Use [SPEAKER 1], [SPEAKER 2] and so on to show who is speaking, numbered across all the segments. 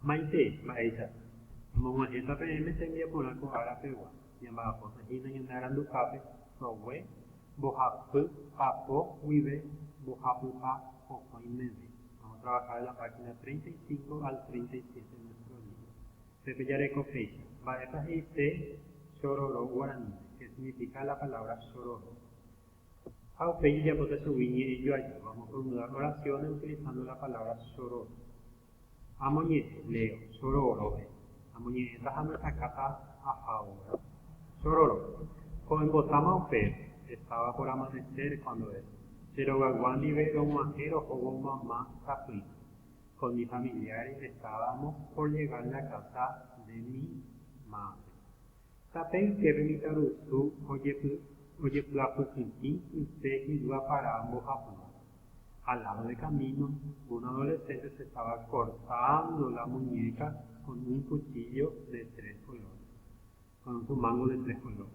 [SPEAKER 1] Maite, maesha. Como esta PM se envía por algo árabe, llamada por allí en Narandu Cape, Prowe, Bojapu, Papo, Wibe, Bojapu, o Coinmeme. Vamos a trabajar en la página 35 al 37 de nuestro libro. Pepe Yareco fecha. Baepa Iste, Sororo Guaraní, que significa la palabra Sororo. Aupeyi ya puede subir y yo allí. Vamos a formular oraciones utilizando la palabra Sororo. Amoñete, leo, Sororo. Amoñete, tajame acá ahora. Sororo. Con Botama Upe, estaba por amanecer cuando es. Cherogaguandi vero majero o mamá Capri. Con mis familiares estábamos por llegar a la casa de mi madre. Tapei que remitaru su oye plapuquinti usted iba para ambos Japón. Al lado del camino, un adolescente se estaba cortando la muñeca con un cuchillo de 3 colores, con un mango de 3 colores.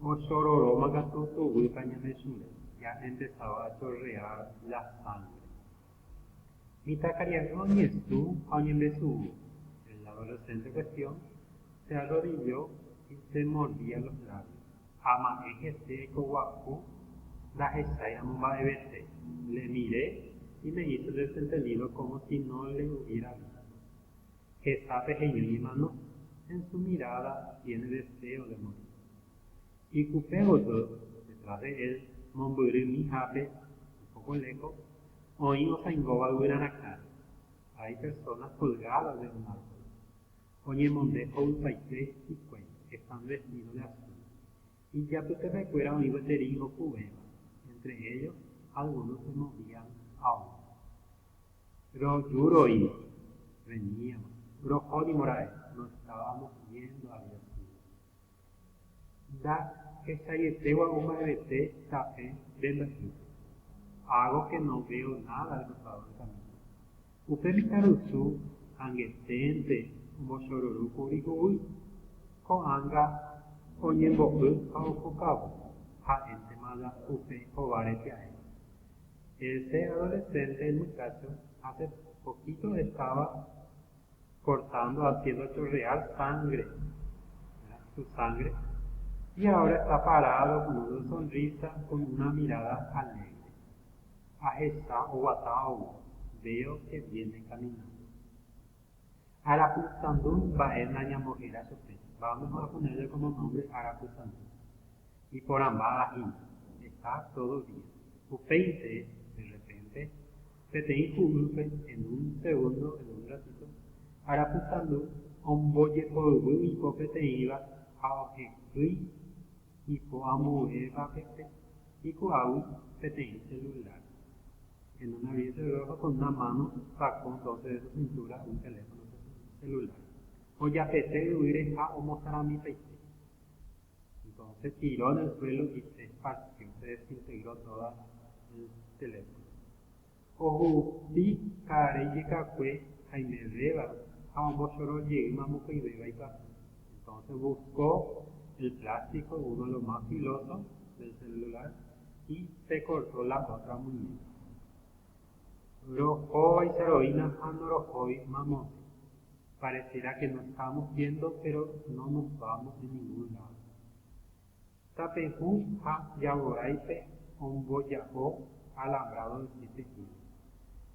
[SPEAKER 1] O sororo magatutu wilpañamesure, ya empezaba a chorrear la sangre. Mitakaria oñestu oñemesu. El adolescente en cuestión se arrodilló y se mordía los labios. Ama ejete kowaku, la esaya mumbaebete. Le miré y me hizo desentendido como si no le hubiera visto. Esa pequeña mano, en su mirada tiene deseo de morir. Y Cupeoto, detrás de él, Momburi mi jape, un poco lejos, oímos a Ingoba Guranacá. Hay personas colgadas de un árbol. Oye, Monde, Paite y Cuen, están vestidos de azul. Y ya tú te recuerdas un ibeterín o cubeba. Entre ellos, algunos se movían aún. Pero Yuro y veníamos. Pero Jodi Moraes, nos estábamos viendo a Dios. Da que Sayetewa Umaebete Tape de la hago que no veo nada al costado del camino. Upemitarusu, Angetente, Moshororu Kurikui, Koanga, Oñemboku, Kaokukabu, Jaente Mala, Upe, Ovarete a él. Ese adolescente, el muchacho, hace poquito estaba cortando, haciendo chorrear sangre, su sangre, y ahora está parado con una sonrisa, con una mirada alegre. Ajesta o Watao, veo que viene caminando. Arapustandun va en la ñamojera sope. Vamos a ponerle como nombre Arapustandun. Y por Ambaji, está todo bien. Upeite, de repente, Petei Kurupe, en un segundo, en un ratito, Arapustandun, Omboye Pogu y Popete iba a Ojekui y Poamueva Pepe y Kuawi Petei celular. En una vía de rojo con una mano sacó entonces de su cintura un teléfono celular. O ya pete huire a o mostrar mi peite. Entonces tiró en el suelo y se esparció, se desintegró todo el teléfono. Ojo, vi careyeka fue Jaime Beba, a un bochoro llegué mamuco y beba y pasó. Entonces buscó el plástico, uno de los más filosos del celular, y se cortó la otra muñeca. Rojoy, Saroína, Andorojoy, Mamón. Pareciera que nos estamos viendo, pero no nos vamos de ningún lado. Tapejú, Ha, Yaboraipe, Omboyajó, alambrado de 7 kilos.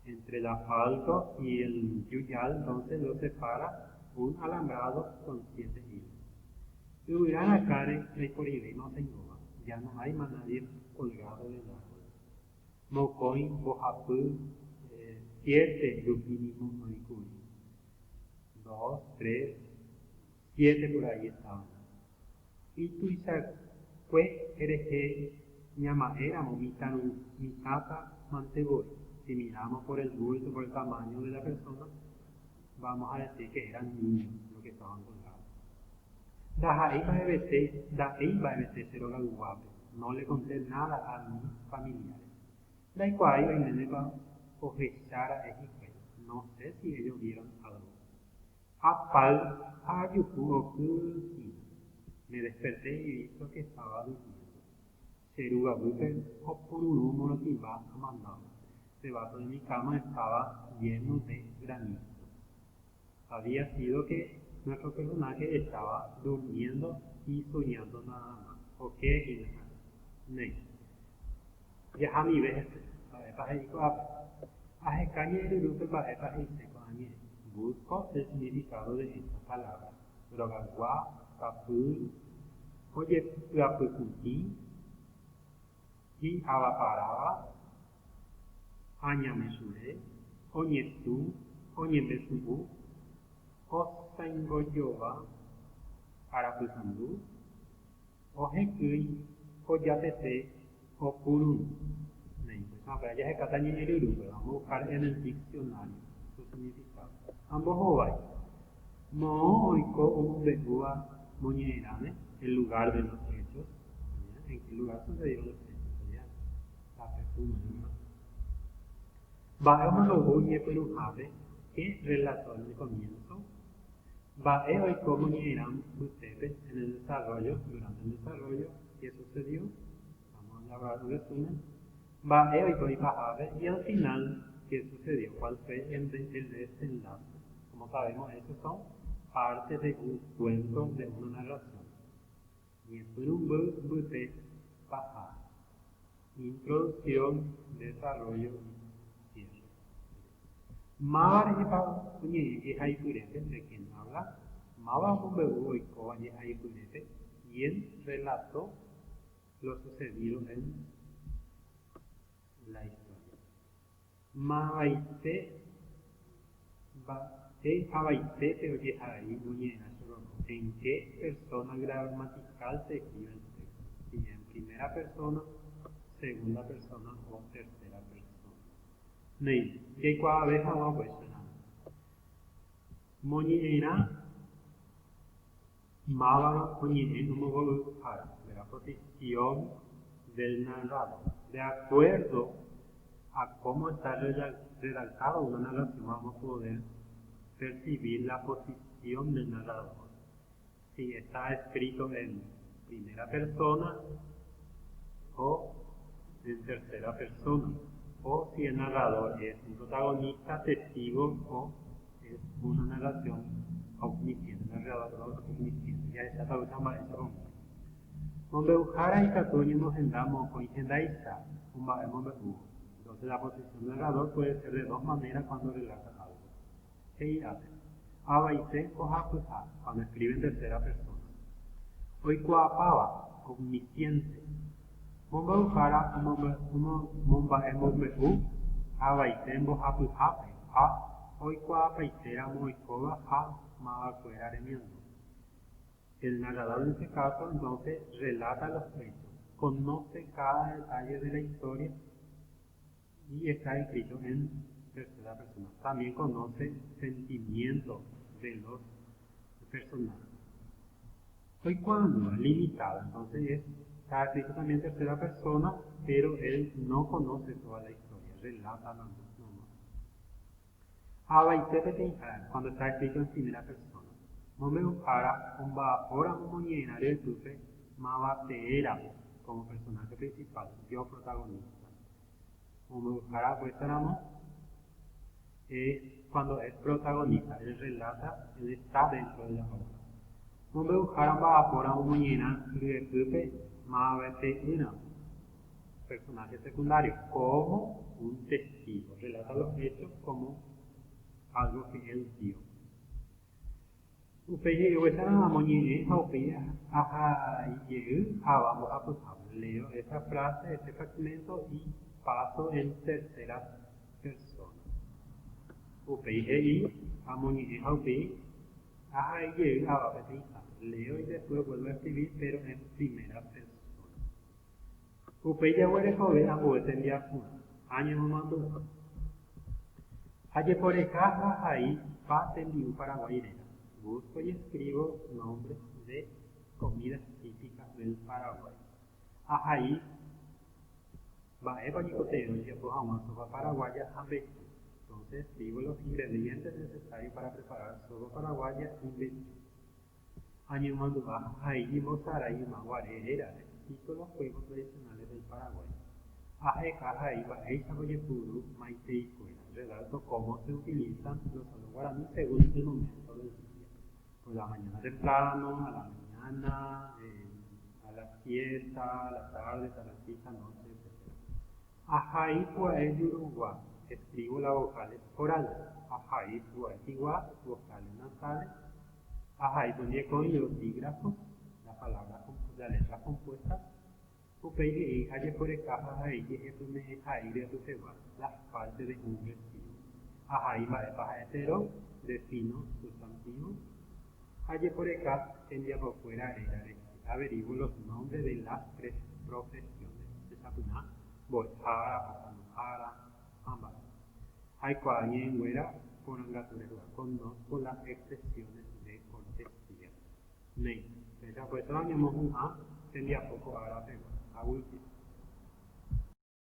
[SPEAKER 1] Entre el asfalto y el yuyal, entonces lo separa un alambrado con 7 hilos. Y hubieran acá el coribé no se engoma, ya no hay más nadie colgado del árbol. Mocoy, Bojapú, 7 los mínimos no incluyen. 2, 3, 7 por ahí estaban. Y tú Isaac, pues eres que llama era momitaru mi tata mantegoy. Si miramos por el bulto, por el tamaño de la persona, vamos a decir que eran niños los que estaban colgados. Da ahí va a veces cero la guape. No le conté nada a mis familiares. Da igual y me va o Geshara Ejique. No sé si ellos vieron algo. Apal, Ayuku o Kusi. Me desperté y vi que estaba durmiendo. Seruga Buker o Pururu Morotiba mandado. El vaso de mi cama estaba lleno de granizo. había sido que nuestro personaje estaba durmiendo y soñando nada más. ¿Ok? Ya a mi vez, busco el significado de esta palabra. Drogaguá, capul, oye, plapucuti, y abaparaba, añamesure, oñetu, oñemesubu, osengoyoba, arapusandu, ojekui, oyatete, opurun. Ya se cata ñeñeruru, pero vamos a buscar en el diccionario su significado. Ambos ovai. No oiko umbetua moñerane, el lugar de los hechos. ¿En qué lugar sucedieron los hechos? Ya, la persona, ¿no? Vamos a oye perujave, que relató en el comienzo. Bae oiko moñeran ustedes en el desarrollo, durante el desarrollo, ¿qué sucedió? Vamos a hablar de resumen. Bae oiko y al final, ¿qué sucedió? ¿Cuál fue el desenlace? Como sabemos, esos son parte de un cuento, de una narración. Y por un bute baja. Introducción, desarrollo y cierre. Mar y haipurete, de quien habla. Maba un bebú y coba y haipurete. Y él relató lo sucedido en la historia. Mabaite pero que ahí ¿en qué persona gramatical se escribe el texto? Si en primera persona, segunda persona o tercera persona. Nei, que cada vez vamos a cuestionar. Moñera, mábaro, moñera, no me voy a buscar de la posición del narrador. De acuerdo a cómo está redactada una narración, vamos a poder percibir la posición del narrador. Si está escrito en primera persona o en tercera persona, o si el narrador es un protagonista, testigo o es una narración omnisciente, narrador omnisciente. Ya está traducción para eso. Donde ujara y catoño nos gendamos con gendaisa, un baemos de Entonces la posición del narrador puede ser de dos maneras cuando relata algo. ¿Qué hace? Abaite o japuja, cuando escribe en tercera persona. Oikuapaba, omnisciente. Momba ujara, momba emombehu, abaite en bojapujape, oikuapaitera moikoba, mabacuera remiendo. El narrador en este caso entonces relata los hechos, conoce cada detalle de la historia y está escrito en tercera persona. También conoce sentimientos de los personajes. Hoy cuando es limitado, entonces está escrito también en tercera persona, pero él no conoce toda la historia, relata la nomás. Cuando está escrito en primera persona. No me buscara un vapor moñenario de tufe, mabateera como personaje principal, yo protagonista. No me buscara pues cuando es protagonista, él relata, él está dentro de la obra. No me buscara un vapor moñenario de tufe, mabateera, personaje secundario, como un testigo, relata los hechos como algo que él vio. Leo esa frase, este fragmento y paso en tercera persona. Leo y después vuelvo a escribir, pero en primera persona. Año mamando. Ayer por el caja ahí, pasen de un paraguayrera. Busco y escribo nombres de comidas típicas del Paraguay. Ahí, va a panicoteo y después a una sopa paraguaya a veces. Entonces escribo los ingredientes necesarios para preparar sopa paraguaya y veces. Año mando ahí y mozara y maguarera. Cito los juegos tradicionales del Paraguay. Aje caja y va a esa puru, maite y cuela. ¿verdad? O cómo se utilizan los solos guaraní según el momento del día. Por la mañana temprano, a la mañana, a la siesta, a la tarde, a la siesta, noche, etc. Ajai puaes de Uruguay. Escribo las vocales orales. Ajai puaes igual, vocales nasales. Ajai son con los dígrafos, las letras compuestas. Upei haye por caja ahí que es me ahí de tu ceba las partes de un vestido. Ajá, y va hetero, defino sustantivo. Haye por acá tendría por fuera era de averiguo los nombres de las tres profesiones. Desapuna, bojara, pasanujara, ambas. Hay cuadrien güera por angaturera, conozco las expresiones de cortesía. Nei, esa pues vamos a tendría poco ahora pego. A último.